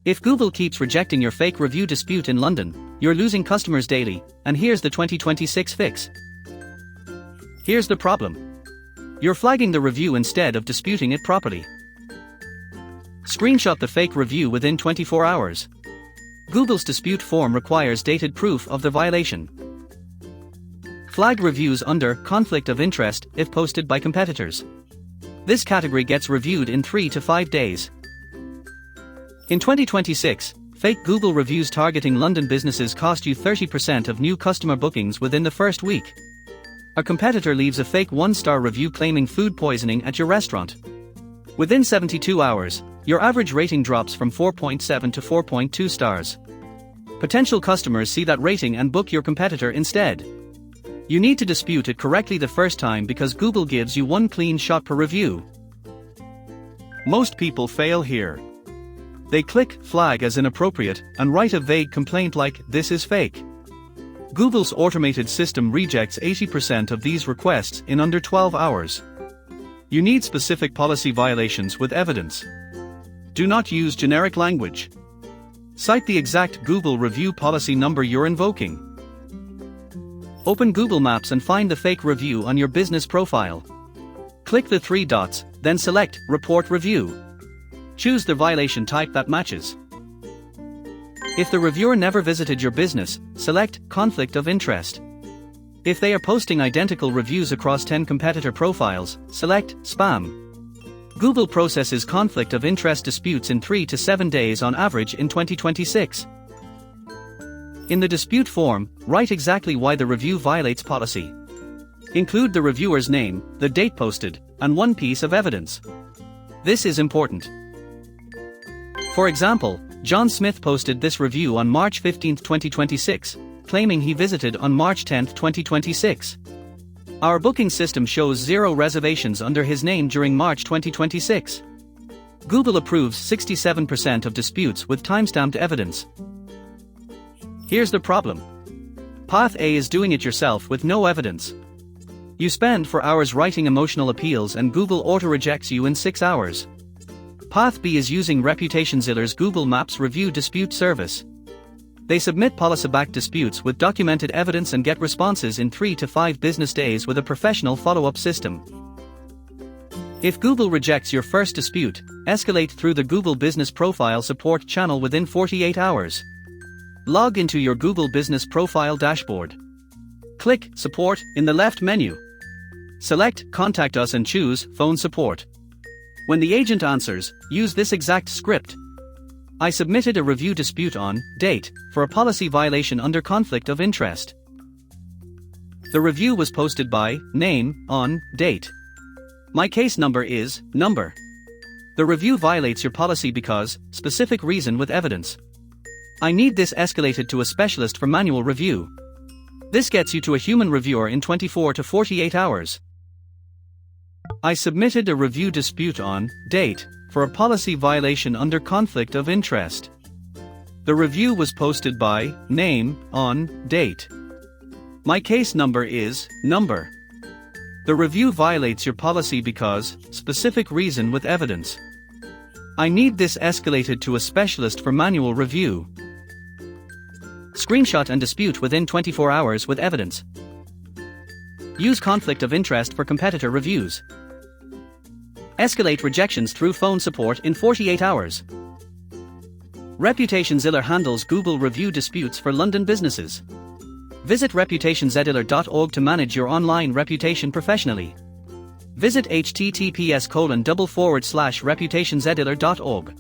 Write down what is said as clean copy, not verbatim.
If Google keeps rejecting your fake review dispute in London, you're losing customers daily, and here's the 2026 fix. Here's the problem. You're flagging the review instead of disputing it properly. Screenshot the fake review within 24 hours. Google's dispute form requires dated proof of the violation. Flag reviews under conflict of interest if posted by competitors. This category gets reviewed in 3 to 5 days. In 2026, fake Google reviews targeting London businesses cost you 30% of new customer bookings within the first week. A competitor leaves a fake 1-star review claiming food poisoning at your restaurant. Within 72 hours, your average rating drops from 4.7 to 4.2 stars. Potential customers see that rating and book your competitor instead. You need to dispute it correctly the first time because Google gives you one clean shot per review. Most people fail here. They click flag as inappropriate and write a vague complaint like, "This is fake." Google's automated system rejects 80% of these requests in under 12 hours. You need specific policy violations with evidence. Do not use generic language. Cite the exact Google review policy number you're invoking. Open Google Maps and find the fake review on your business profile. Click the 3 dots, then select Report Review. Choose the violation type that matches. If the reviewer never visited your business, select Conflict of Interest. If they are posting identical reviews across 10 competitor profiles, select Spam. Google processes conflict of interest disputes in 3 to 7 days on average in 2026. In the dispute form, write exactly why the review violates policy. Include the reviewer's name, the date posted, and one piece of evidence. This is important. For example, John Smith posted this review on March 15, 2026, claiming he visited on March 10, 2026. Our booking system shows 0 reservations under his name during March 2026. Google approves 67% of disputes with timestamped evidence. Here's the problem. Path A is doing it yourself with no evidence. You spend 4 hours writing emotional appeals and Google auto-rejects you in 6 hours. Path B is using ReputationZilla's Google Maps review dispute service. They submit policy-backed disputes with documented evidence and get responses in 3 to 5 business days with a professional follow-up system. If Google rejects your first dispute, escalate through the Google Business Profile support channel within 48 hours. Log into your Google Business Profile dashboard. Click Support in the left menu. Select Contact Us and choose Phone Support. When the agent answers, use this exact script. I submitted a review dispute on date for a policy violation under conflict of interest. The review was posted by name on date. My case number is number. The review violates your policy because specific reason with evidence. I need this escalated to a specialist for manual review. This gets you to a human reviewer in 24 to 48 hours. I submitted a review dispute on date for a policy violation under conflict of interest. The review was posted by name on date. My case number is number. The review violates your policy because specific reason with evidence. I need this escalated to a specialist for manual review. Screenshot and dispute within 24 hours with evidence. Use conflict of interest for competitor reviews. Escalate rejections through phone support in 48 hours. ReputationZilla handles Google review disputes for London businesses. Visit ReputationZilla.org to manage your online reputation professionally. Visit https://reputationzilla.org.